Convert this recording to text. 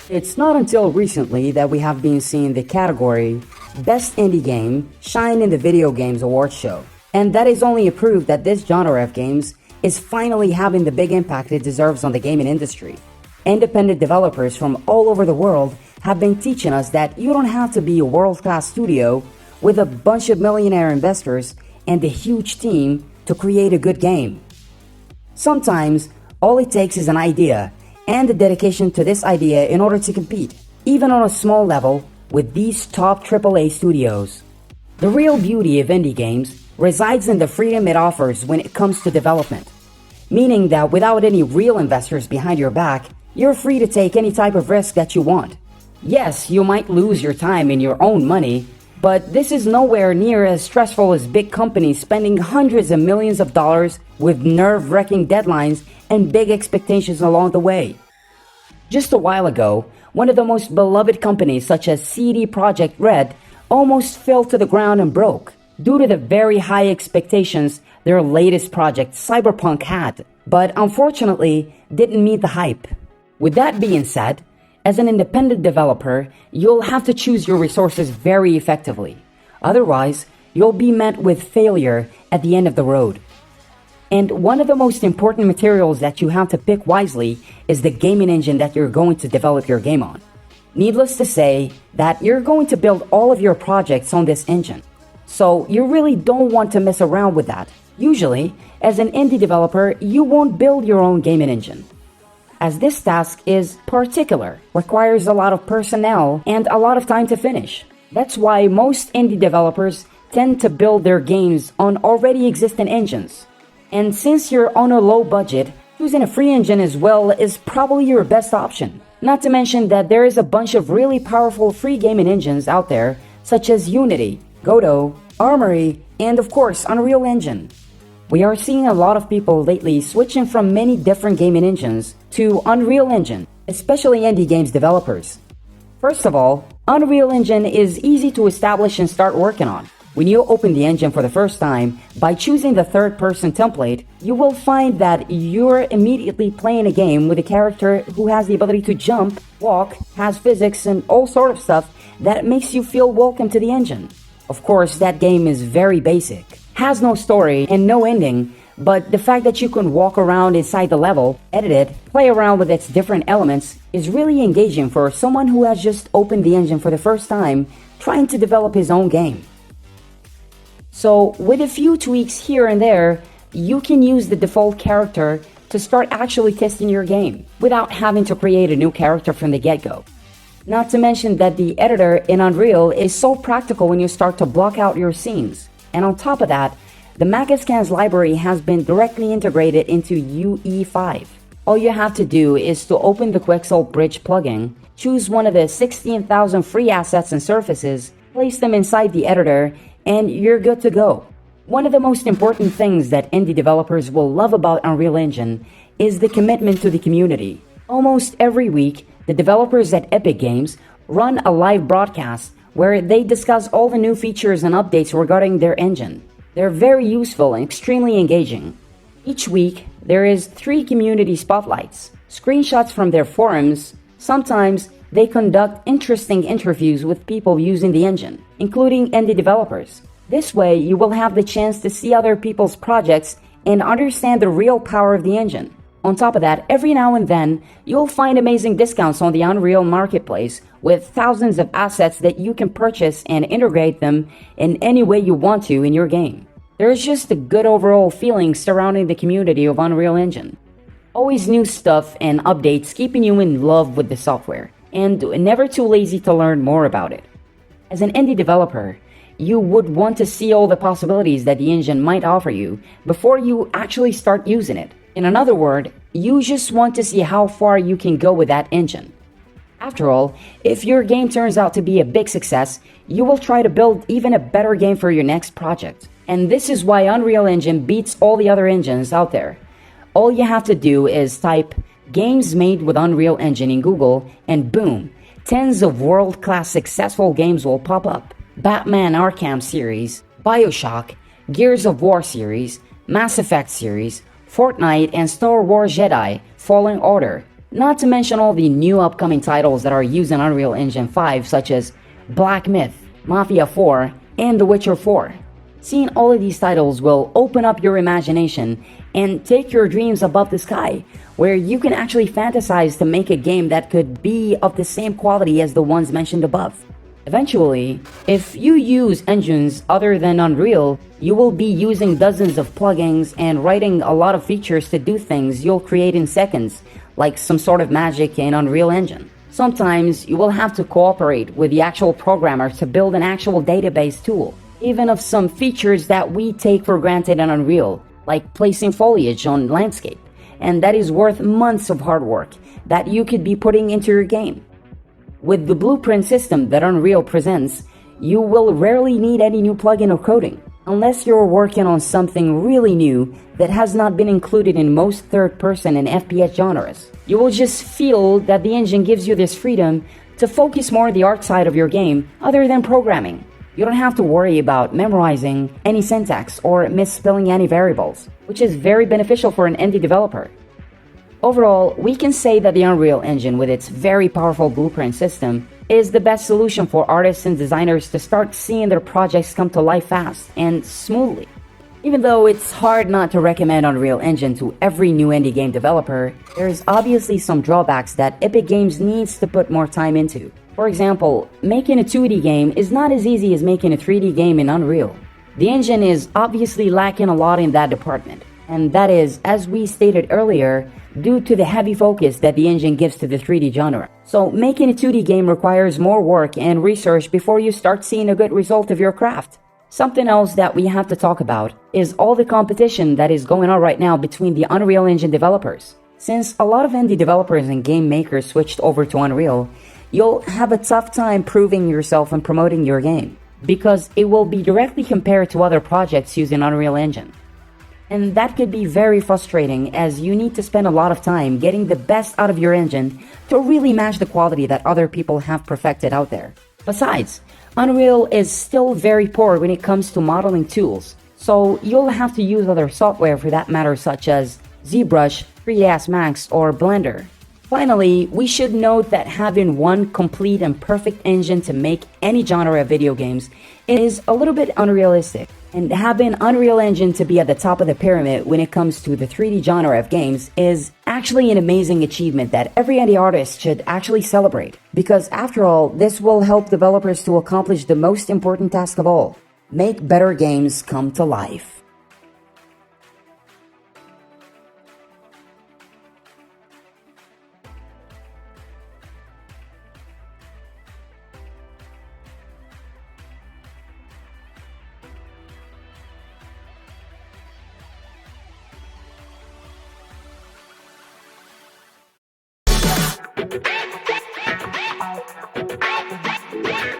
It's not until recently that we have been seeing the category Best Indie Game shine in the Video Games Awards show. And that is only a proof that this genre of games is finally having the big impact it deserves on the gaming industry. Independent developers from all over the world have been teaching us that you don't have to be a world-class studio with a bunch of millionaire investors and a huge team to create a good game. Sometimes, all it takes is an idea and the dedication to this idea in order to compete, even on a small level, with these top AAA studios. The real beauty of indie games resides in the freedom it offers when it comes to development, meaning that without any real investors behind your back, you're free to take any type of risk that you want. Yes, you might lose your time and your own money, but this is nowhere near as stressful as big companies spending hundreds of millions of dollars with nerve-wracking deadlines and big expectations along the way. Just a while ago, one of the most beloved companies such as CD Projekt Red almost fell to the ground and broke due to the very high expectations their latest project Cyberpunk had, but unfortunately didn't meet the hype. With that being said, as an independent developer, you'll have to choose your resources very effectively. Otherwise, you'll be met with failure at the end of the road. And one of the most important materials that you have to pick wisely is the gaming engine that you're going to develop your game on. Needless to say that you're going to build all of your projects on this engine. So you really don't want to mess around with that. Usually, as an indie developer, you won't build your own gaming engine, as this task is particular, requires a lot of personnel and a lot of time to finish. That's why most indie developers tend to build their games on already existing engines. And since you're on a low budget, choosing a free engine as well is probably your best option. Not to mention that there is a bunch of really powerful free gaming engines out there, such as Unity, Godot, Armory, and of course Unreal Engine. We are seeing a lot of people lately switching from many different gaming engines to Unreal Engine, especially indie games developers. First of all, Unreal Engine is easy to establish and start working on. When you open the engine for the first time, by choosing the third-person template, you will find that you're immediately playing a game with a character who has the ability to jump, walk, has physics, and all sort of stuff that makes you feel welcome to the engine. Of course, that game is very basic, has no story and no ending, but the fact that you can walk around inside the level, edit it, play around with its different elements is really engaging for someone who has just opened the engine for the first time, trying to develop his own game. So, with a few tweaks here and there, you can use the default character to start actually testing your game, without having to create a new character from the get-go. Not to mention that the editor in Unreal is so practical when you start to block out your scenes. And on top of that, the Magascans library has been directly integrated into UE5. All you have to do is to open the Quixel Bridge plugin, choose one of the 16,000 free assets and surfaces, place them inside the editor, and you're good to go. One of the most important things that indie developers will love about Unreal Engine is the commitment to the community. Almost every week, the developers at Epic Games run a live broadcast where they discuss all the new features and updates regarding their engine. They're very useful and extremely engaging. Each week, there is 3 community spotlights, screenshots from their forums. Sometimes they conduct interesting interviews with people using the engine, including indie developers. This way, you will have the chance to see other people's projects and understand the real power of the engine. On top of that, every now and then, you'll find amazing discounts on the Unreal Marketplace with thousands of assets that you can purchase and integrate them in any way you want to in your game. There's just a good overall feeling surrounding the community of Unreal Engine. Always new stuff and updates keeping you in love with the software, and never too lazy to learn more about it. As an indie developer, you would want to see all the possibilities that the engine might offer you before you actually start using it. In another word, you just want to see how far you can go with that engine. After all, if your game turns out to be a big success, you will try to build even a better game for your next project. And this is why Unreal Engine beats all the other engines out there. All you have to do is type "games made with Unreal Engine" in Google, and boom, tens of world-class successful games will pop up. Batman Arkham series, BioShock, Gears of War series, Mass Effect series, Fortnite, and Star Wars Jedi Fallen Order, not to mention all the new upcoming titles that are using Unreal Engine 5 such as Black Myth, Mafia 4, and The Witcher 4. Seeing all of these titles will open up your imagination and take your dreams above the sky, where you can actually fantasize to make a game that could be of the same quality as the ones mentioned above. Eventually, if you use engines other than Unreal, you will be using dozens of plugins and writing a lot of features to do things you'll create in seconds, like some sort of magic in Unreal Engine. Sometimes you will have to cooperate with the actual programmer to build an actual database tool, even of some features that we take for granted in Unreal, like placing foliage on landscape, and that is worth months of hard work that you could be putting into your game. With the blueprint system that Unreal presents, you will rarely need any new plugin or coding, unless you're working on something really new that has not been included in most third-person and FPS genres. You will just feel that the engine gives you this freedom to focus more on the art side of your game other than programming. You don't have to worry about memorizing any syntax or misspelling any variables, which is very beneficial for an indie developer. Overall, we can say that the Unreal Engine, with its very powerful blueprint system, is the best solution for artists and designers to start seeing their projects come to life fast and smoothly. Even though it's hard not to recommend Unreal Engine to every new indie game developer, there's obviously some drawbacks that Epic Games needs to put more time into. For example, making a 2D game is not as easy as making a 3D game in Unreal. The engine is obviously lacking a lot in that department, and that is, as we stated earlier, due to the heavy focus that the engine gives to the 3D genre. So making a 2D game requires more work and research before you start seeing a good result of your craft. Something else that we have to talk about is all the competition that is going on right now between the Unreal Engine developers. Since a lot of indie developers and game makers switched over to Unreal, you'll have a tough time proving yourself and promoting your game, because it will be directly compared to other projects using Unreal Engine. And that could be very frustrating, as you need to spend a lot of time getting the best out of your engine to really match the quality that other people have perfected out there. Besides, Unreal is still very poor when it comes to modeling tools, so you'll have to use other software for that matter, such as ZBrush, 3ds Max, or Blender. Finally, we should note that having one complete and perfect engine to make any genre of video games is a little bit unrealistic. And having Unreal Engine to be at the top of the pyramid when it comes to the 3D genre of games is actually an amazing achievement that every indie artist should actually celebrate. Because after all, this will help developers to accomplish the most important task of all: make better games come to life.